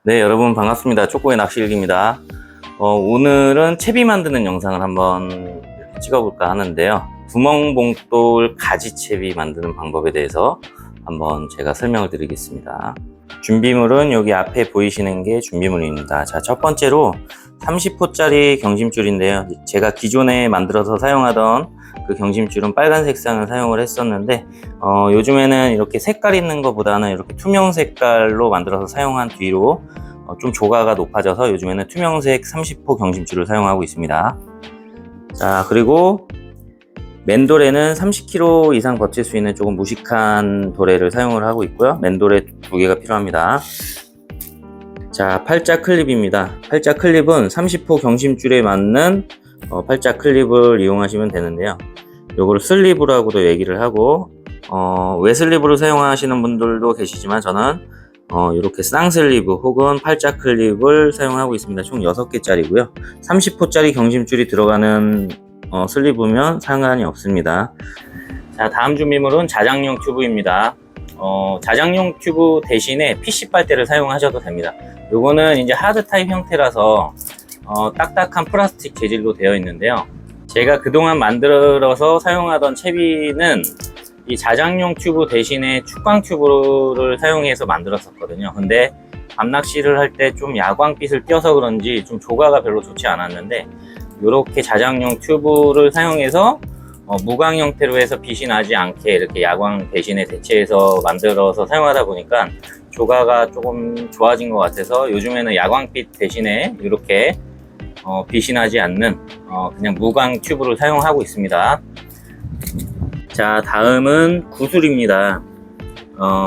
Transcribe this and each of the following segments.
네, 여러분 반갑습니다. 촉구의 낚시일기입니다. 오늘은 채비 만드는 영상을 한번 이렇게 찍어볼까 하는데요. 구멍봉돌 가지채비 만드는 방법에 대해서 한번 제가 설명을 드리겠습니다. 준비물은 여기 앞에 보이시는 게 준비물입니다. 자, 첫 번째로 30호짜리 경심줄인데요. 제가 기존에 만들어서 사용하던 그 경심줄은 빨간 색상을 사용을 했었는데 요즘에는 이렇게 색깔 있는 것보다는 이렇게 투명 색깔로 만들어서 사용한 뒤로 좀 조가가 높아져서 요즘에는 투명색 30호 경심줄을 사용하고 있습니다. 자, 그리고 맨도레는 30kg 이상 버틸 수 있는 조금 무식한 도레를 사용을 하고 있고요. 맨도레 2개가 필요합니다. 자, 팔자 클립입니다. 팔자 클립은 30호 경심줄에 맞는 팔자 클립을 이용하시면 되는데요. 요거를 슬리브라고도 얘기를 하고 웨슬리브를 사용하시는 분들도 계시지만 저는 이렇게 쌍슬리브 혹은 팔자 클립을 사용하고 있습니다. 총 6개짜리고요. 30호짜리 경심줄이 들어가는 슬리브면 상관이 없습니다. 자, 다음 준비물은 자장용 튜브입니다. 자장용 튜브 대신에 PC 빨대를 사용하셔도 됩니다. 요거는 이제 하드 타입 형태라서 딱딱한 플라스틱 재질로 되어 있는데요. 제가 그동안 만들어서 사용하던 채비는 이 자장용 튜브 대신에 축광 튜브를 사용해서 만들었었거든요. 근데 밤낚시를 할 때 좀 야광빛을 띄어서 그런지 좀 조가가 별로 좋지 않았는데 이렇게 자장용 튜브를 사용해서 무광 형태로 해서 빛이 나지 않게 이렇게 야광 대신에 대체해서 만들어서 사용하다 보니까 조가가 조금 좋아진 것 같아서 요즘에는 야광빛 대신에 이렇게 빛이 나지 않는 그냥 무광 튜브를 사용하고 있습니다. 자, 다음은 구슬입니다.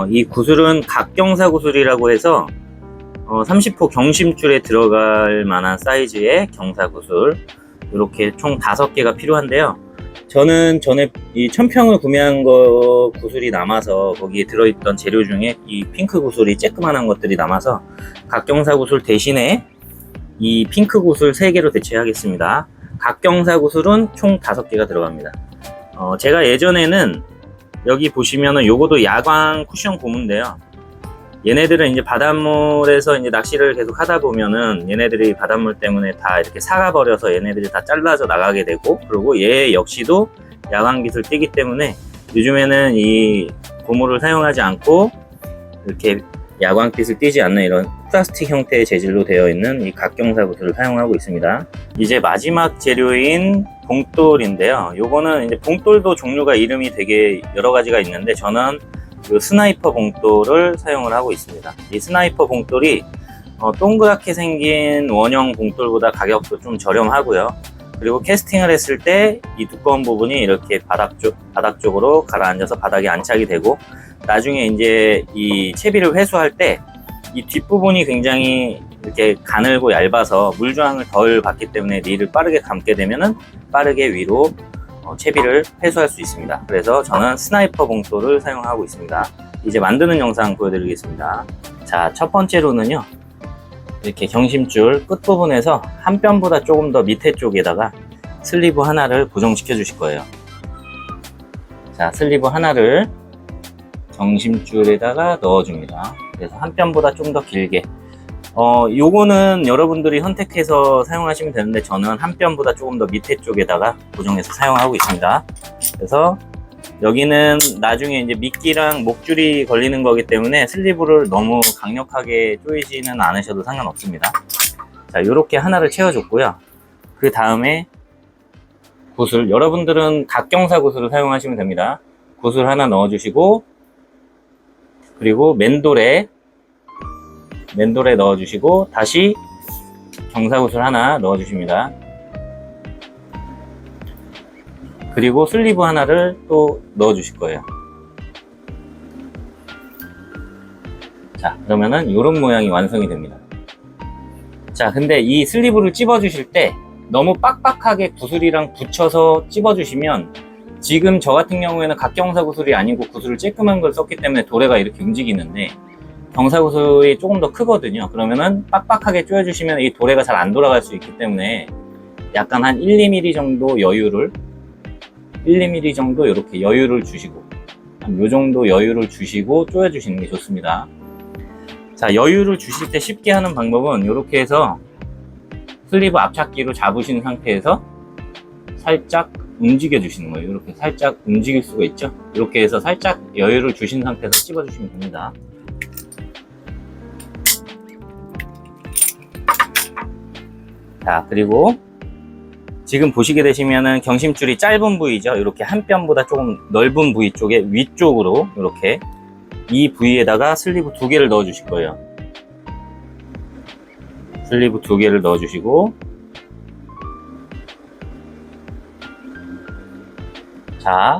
이 구슬은 각경사 구슬이라고 해서 30호 경심줄에 들어갈 만한 사이즈의 경사 구슬, 이렇게 총 5개가 필요한데요. 저는 전에 이 1000평을 구매한 거 구슬이 남아서 거기에 들어있던 재료 중에 이 핑크 구슬이 쬐끄만한 것들이 남아서 각경사 구슬 대신에 이 핑크 구슬 3개로 대체하겠습니다. 각경사 구슬은 총 5개가 들어갑니다. 제가 예전에는 여기 보시면은 요거도 야광 쿠션 고무인데요. 얘네들은 이제 바닷물에서 이제 낚시를 계속 하다 보면은 얘네들이 바닷물 때문에 다 이렇게 삭아버려서 얘네들이 다 잘라져 나가게 되고, 그리고 얘 역시도 야광빛을 띠기 때문에 요즘에는 이 고무를 사용하지 않고 이렇게 야광빛을 띠지 않는 이런 플라스틱 형태의 재질로 되어 있는 이 각경사 구슬을 사용하고 있습니다. 이제 마지막 재료인 봉돌인데요. 요거는 이제 봉돌도 종류가 이름이 되게 여러 가지가 있는데 저는 그 스나이퍼 봉돌을 사용을 하고 있습니다. 이 스나이퍼 봉돌이 동그랗게 생긴 원형 봉돌보다 가격도 좀 저렴하고요. 그리고 캐스팅을 했을 때 이 두꺼운 부분이 이렇게 바닥 쪽으로 가라앉아서 바닥에 안착이 되고, 나중에 이제 이 채비를 회수할 때 이 뒷부분이 굉장히 이렇게 가늘고 얇아서 물저항을 덜 받기 때문에 릴을 빠르게 감게 되면은 빠르게 위로 채비를 회수할 수 있습니다. 그래서 저는 스나이퍼 봉돌을 사용하고 있습니다. 이제 만드는 영상 보여드리겠습니다. 자, 첫 번째로는요, 이렇게 경심줄 끝부분에서 한 뼘보다 조금 더 밑에 쪽에다가 슬리브 하나를 고정시켜 주실 거예요. 자, 슬리브 하나를 경심줄에다가 넣어줍니다. 그래서 한 뼘보다 좀 더 길게. 요거는 여러분들이 선택해서 사용하시면 되는데 저는 한 뼘보다 조금 더 밑에 쪽에다가 고정해서 사용하고 있습니다. 그래서 여기는 나중에 이제 미끼랑 목줄이 걸리는 거기 때문에 슬리브를 너무 강력하게 조이지는 않으셔도 상관없습니다. 자, 요렇게 하나를 채워줬고요. 그 다음에 구슬, 여러분들은 각경사 구슬을 사용하시면 됩니다. 구슬 하나 넣어주시고, 그리고 맨돌에 넣어주시고, 다시 경사구슬 하나 넣어주십니다. 그리고 슬리브 하나를 또 넣어주실 거예요. 자, 그러면은 이런 모양이 완성이 됩니다. 자, 근데 이 슬리브를 찝어주실 때 너무 빡빡하게 구슬이랑 붙여서 찝어주시면, 지금 저 같은 경우에는 각경사 구슬이 아니고 구슬을 쬐끄만 걸 썼기 때문에 도래가 이렇게 움직이는데, 경사 구슬이 조금 더 크거든요. 그러면은 빡빡하게 조여주시면 이 도래가 잘 안 돌아갈 수 있기 때문에 약간 한 1~2mm 정도 여유를, 1~2mm 정도 이렇게 여유를 주시고, 한 요 정도 여유를 주시고 조여주시는 게 좋습니다. 자, 여유를 주실 때 쉽게 하는 방법은 이렇게 해서 슬리브 앞찾기로 잡으신 상태에서 살짝 움직여 주시는 거예요. 이렇게 살짝 움직일 수가 있죠. 이렇게 해서 살짝 여유를 주신 상태에서 찝어 주시면 됩니다. 자, 그리고 지금 보시게 되시면은 경심줄이 짧은 부위죠. 이렇게 한 뼘보다 조금 넓은 부위 쪽에 위쪽으로 이렇게 이 부위에다가 슬리브 2개를 넣어 주실 거예요. 슬리브 2개를 넣어 주시고, 자,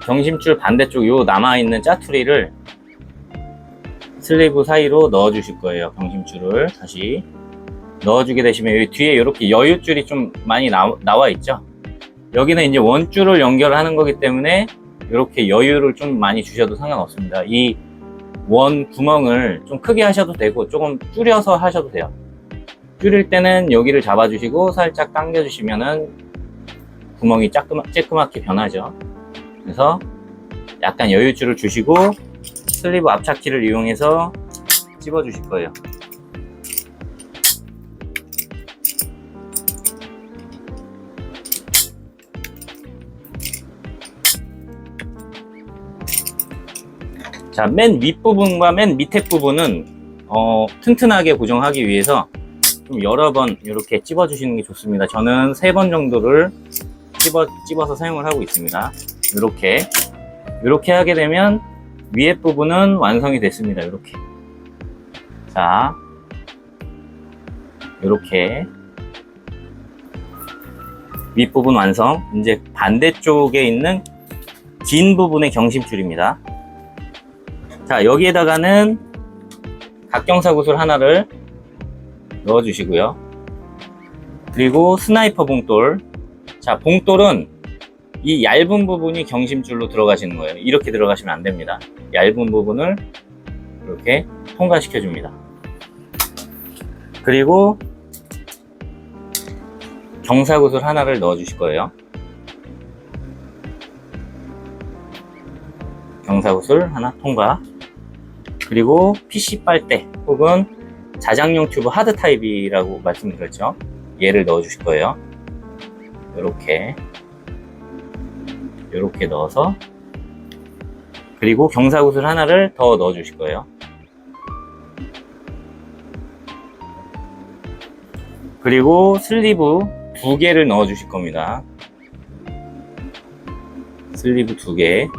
경심줄 반대쪽 요 남아있는 짜투리를 슬리브 사이로 넣어 주실 거예요. 경심줄을 다시 넣어주게 되시면 여기 뒤에 이렇게 여유줄이 좀 많이 나와 있죠. 여기는 이제 원줄을 연결하는 거기 때문에 이렇게 여유를 좀 많이 주셔도 상관없습니다. 이 원 구멍을 좀 크게 하셔도 되고 조금 줄여서 하셔도 돼요. 줄일 때는 여기를 잡아주시고 살짝 당겨주시면은 구멍이 쬐끄맣게 변하죠. 그래서 약간 여유줄을 주시고 슬리브 앞찾기를 이용해서 찝어 주실 거예요. 자, 맨 윗부분과 맨 밑에 부분은 튼튼하게 고정하기 위해서 좀 여러 번 이렇게 찝어 주시는 게 좋습니다. 저는 3번 정도를 찝어서 사용을 하고 있습니다. 이렇게 하게 되면 위에 부분은 완성이 됐습니다. 이렇게. 자, 이렇게 윗부분 완성. 이제 반대쪽에 있는 긴 부분의 경심줄입니다. 자, 여기에다가는 각경사구슬 하나를 넣어 주시고요. 그리고 스나이퍼 봉돌. 자, 봉돌은 이 얇은 부분이 경심줄로 들어가시는 거예요. 이렇게 들어가시면 안 됩니다. 얇은 부분을 이렇게 통과시켜 줍니다. 그리고 경사구슬 하나를 넣어 주실 거예요. 경사구슬 하나 통과. 그리고 PC 빨대 혹은 자장용 튜브 하드 타입이라고 말씀드렸죠. 얘를 넣어 주실 거예요. 이렇게 넣어서, 그리고 경사구슬 하나를 더 넣어 주실 거예요. 그리고 슬리브 2개를 넣어 주실 겁니다. 슬리브 2개.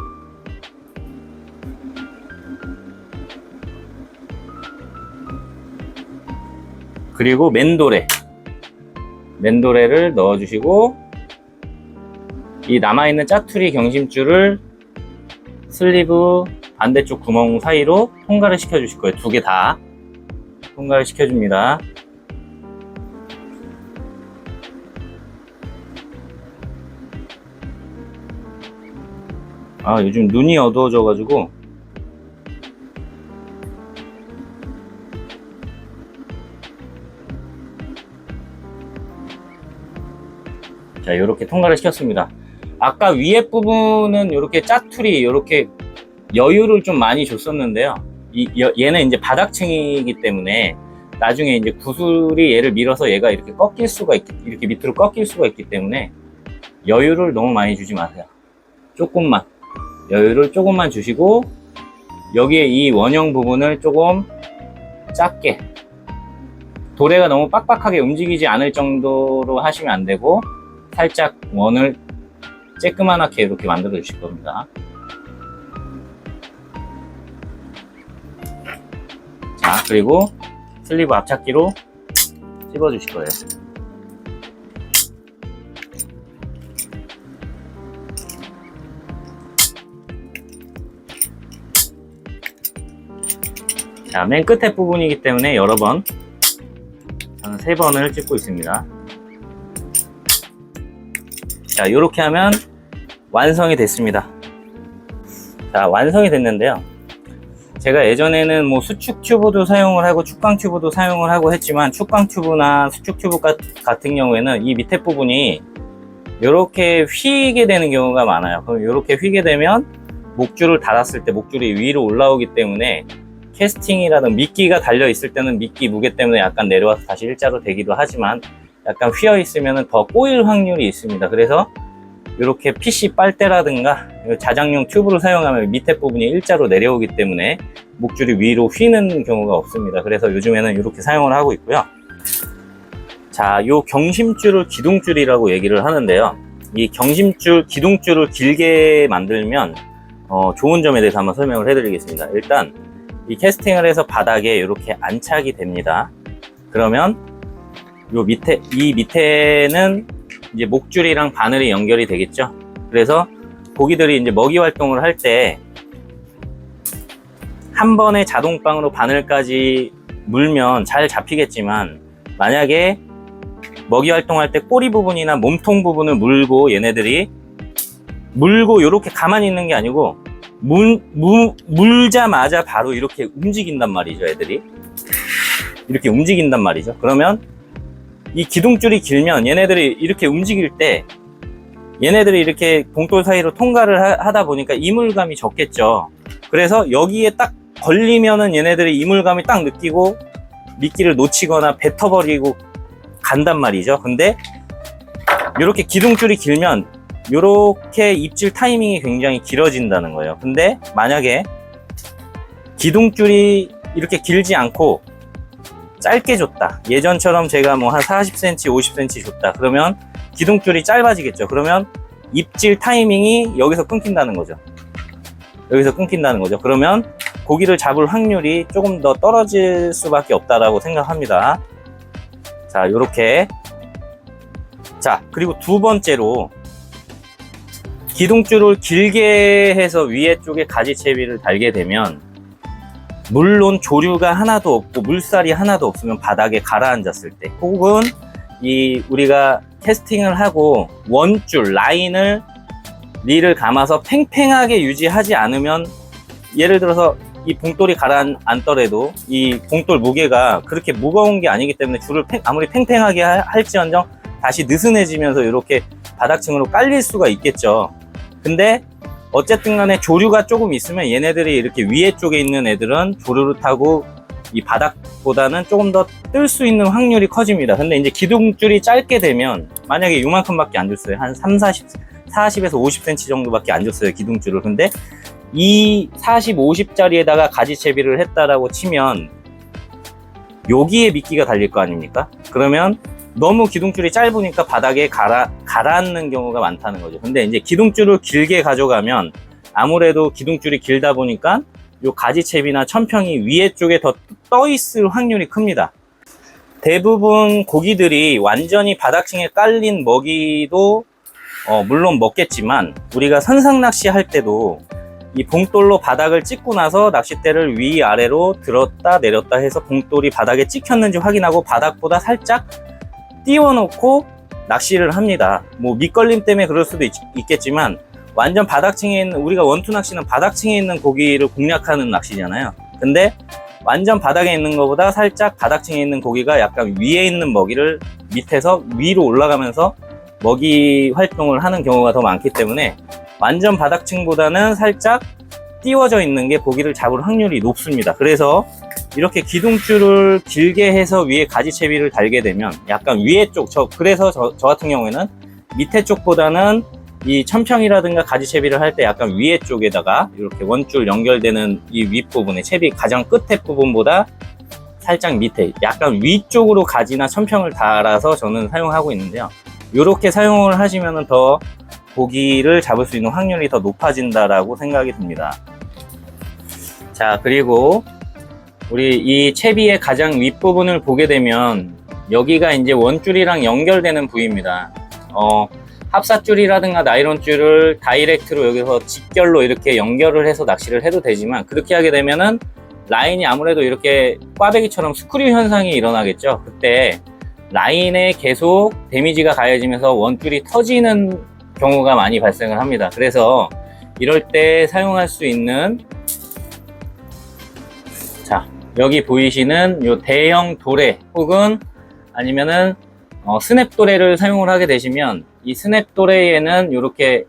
그리고 맨도레를 넣어 주시고, 이 남아있는 짜투리 경심줄을 슬리브 반대쪽 구멍 사이로 통과를 시켜 주실 거예요. 2개 다 통과를 시켜 줍니다. 아, 요즘 눈이 어두워져 가지고 자, 이렇게 통과를 시켰습니다. 아까 위에 부분은 이렇게 짜투리 이렇게 여유를 좀 많이 줬었는데요. 얘는 이제 바닥층이기 때문에 나중에 이제 구슬이 얘를 밀어서 얘가 이렇게 이렇게 밑으로 꺾일 수가 있기 때문에 여유를 너무 많이 주지 마세요. 조금만 여유를 조금만 주시고, 여기에 이 원형 부분을 조금 작게, 도래가 너무 빡빡하게 움직이지 않을 정도로 하시면 안 되고 살짝 원을 쬐끄만하게 이렇게 만들어 주실 겁니다. 자, 그리고 슬리브 앞찾기로 찝어 주실 거예요. 자, 맨 끝에 부분이기 때문에 여러 번, 저는 3번을 찍고 있습니다. 자, 이렇게 하면 완성이 됐습니다. 자, 완성이 됐는데요. 제가 예전에는 뭐 수축 튜브도 사용을 하고 축광 튜브도 사용을 하고 했지만, 축광 튜브나 수축 튜브 같은 경우에는 이 밑에 부분이 이렇게 휘게 되는 경우가 많아요. 그럼 이렇게 휘게 되면 목줄을 닫았을 때 목줄이 위로 올라오기 때문에 캐스팅이라든 미끼가 달려 있을 때는 미끼 무게 때문에 약간 내려와서 다시 일자로 되기도 하지만 약간 휘어 있으면 더 꼬일 확률이 있습니다. 그래서 이렇게 PC 빨대라든가 자장용 튜브를 사용하면 밑에 부분이 일자로 내려오기 때문에 목줄이 위로 휘는 경우가 없습니다. 그래서 요즘에는 이렇게 사용을 하고 있고요. 자, 요 경심줄을 기둥줄이라고 얘기를 하는데요. 이 경심줄, 기둥줄을 길게 만들면 좋은 점에 대해서 한번 설명을 해드리겠습니다. 일단 이 캐스팅을 해서 바닥에 이렇게 안착이 됩니다. 그러면 이 밑에는 이제 목줄이랑 바늘이 연결이 되겠죠. 그래서 고기들이 이제 먹이 활동을 할 때 한 번에 자동방으로 바늘까지 물면 잘 잡히겠지만, 만약에 먹이 활동할 때 꼬리 부분이나 몸통 부분을 물고 얘네들이 물고 이렇게 가만히 있는 게 아니고 물자마자 바로 이렇게 움직인단 말이죠. 애들이 이렇게 움직인단 말이죠. 그러면 이 기둥줄이 길면 얘네들이 이렇게 움직일 때 얘네들이 이렇게 봉돌 사이로 통과를 하다 보니까 이물감이 적겠죠. 그래서 여기에 딱 걸리면은 얘네들이 이물감이 딱 느끼고 미끼를 놓치거나 뱉어버리고 간단 말이죠. 근데 이렇게 기둥줄이 길면 이렇게 입질 타이밍이 굉장히 길어진다는 거예요. 근데 만약에 기둥줄이 이렇게 길지 않고 짧게 줬다, 예전처럼 제가 뭐 한 40cm, 50cm 줬다, 그러면 기둥줄이 짧아지겠죠. 그러면 입질 타이밍이 여기서 끊긴다는 거죠. 여기서 끊긴다는 거죠. 그러면 고기를 잡을 확률이 조금 더 떨어질 수밖에 없다라고 생각합니다. 자, 요렇게. 자, 그리고 두 번째로 기둥줄을 길게 해서 위에 쪽에 가지채비를 달게 되면 물론 조류가 하나도 없고 물살이 하나도 없으면 바닥에 가라앉았을 때, 혹은 우리가 캐스팅을 하고 원줄 라인을 릴을 감아서 팽팽하게 유지하지 않으면, 예를 들어서 이 봉돌이 가라앉더라도 이 봉돌 무게가 그렇게 무거운 게 아니기 때문에 줄을 아무리 팽팽하게 할지언정 다시 느슨해지면서 이렇게 바닥층으로 깔릴 수가 있겠죠. 근데 어쨌든 간에 조류가 조금 있으면 얘네들이 이렇게 위에 쪽에 있는 애들은 조류를 타고 이 바닥보다는 조금 더 뜰 수 있는 확률이 커집니다. 근데 이제 기둥줄이 짧게 되면, 만약에 요만큼밖에 안 줬어요. 한 40에서 50cm 정도밖에 안 줬어요, 기둥줄을. 근데 이 40, 50짜리에다가 가지채비를 했다라고 치면 여기에 미끼가 달릴 거 아닙니까? 그러면 너무 기둥줄이 짧으니까 바닥에 가라앉는 경우가 많다는 거죠. 근데 이제 기둥줄을 길게 가져가면 아무래도 기둥줄이 길다 보니까 요 가지채비나 천평이 위에 쪽에 더 떠 있을 확률이 큽니다. 대부분 고기들이 완전히 바닥층에 깔린 먹이도 물론 먹겠지만, 우리가 선상낚시 할 때도 이 봉돌로 바닥을 찍고 나서 낚싯대를 위아래로 들었다 내렸다 해서 봉돌이 바닥에 찍혔는지 확인하고 바닥보다 살짝 띄워놓고 낚시를 합니다. 뭐 밑걸림 때문에 그럴 수도 있겠지만, 완전 바닥층에 있는, 우리가 원투 낚시는 바닥층에 있는 고기를 공략하는 낚시잖아요. 근데 완전 바닥에 있는 것보다 살짝 바닥층에 있는 고기가 약간 위에 있는 먹이를 밑에서 위로 올라가면서 먹이 활동을 하는 경우가 더 많기 때문에 완전 바닥층보다는 살짝 띄워져 있는 게 고기를 잡을 확률이 높습니다. 그래서 이렇게 기둥줄을 길게 해서 위에 가지채비를 달게 되면 약간 위에 쪽, 그래서 저 같은 경우에는 밑에 쪽보다는 이 천평이라든가 가지채비를 할 때 약간 위에 쪽에다가 이렇게 원줄 연결되는 이 윗부분에, 채비 가장 끝에 부분보다 살짝 밑에 약간 위쪽으로 가지나 천평을 달아서 저는 사용하고 있는데요. 이렇게 사용을 하시면 더 고기를 잡을 수 있는 확률이 더 높아진다라고 생각이 듭니다. 자, 그리고 우리 이 채비의 가장 윗부분을 보게 되면 여기가 이제 원줄이랑 연결되는 부위입니다. 합사줄이라든가 나이론줄을 다이렉트로 여기서 직결로 이렇게 연결을 해서 낚시를 해도 되지만, 그렇게 하게 되면은 라인이 아무래도 이렇게 꽈배기처럼 스크류 현상이 일어나겠죠. 그때 라인에 계속 데미지가 가해지면서 원줄이 터지는 경우가 많이 발생을 합니다. 그래서 이럴 때 사용할 수 있는, 자, 여기 보이시는 요 대형 도래 혹은 아니면은 스냅 도래를 사용을 하게 되시면, 이 스냅 도래에는 이렇게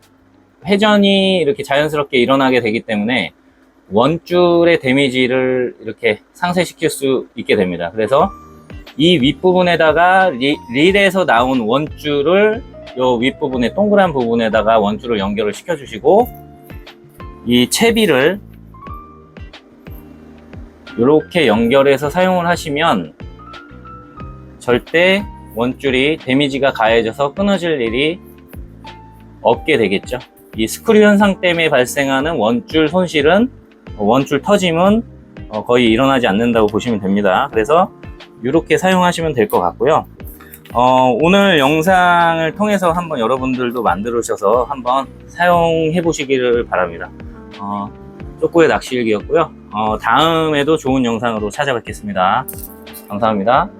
회전이 이렇게 자연스럽게 일어나게 되기 때문에 원줄의 데미지를 이렇게 상쇄시킬 수 있게 됩니다. 그래서 이 윗부분에다가 릴에서 나온 원줄을 요 윗부분에 동그란 부분에다가 원줄을 연결을 시켜 주시고, 이 채비를 이렇게 연결해서 사용을 하시면 절대 원줄이 데미지가 가해져서 끊어질 일이 없게 되겠죠. 이 스크류 현상 때문에 발생하는 원줄 손실은, 원줄 터짐은 거의 일어나지 않는다고 보시면 됩니다. 그래서 이렇게 사용하시면 될 것 같고요. 오늘 영상을 통해서 한번 여러분들도 만들으셔서 한번 사용해 보시기를 바랍니다. 쪼꼬의 낚시일기였고요. 다음에도 좋은 영상으로 찾아뵙겠습니다. 감사합니다.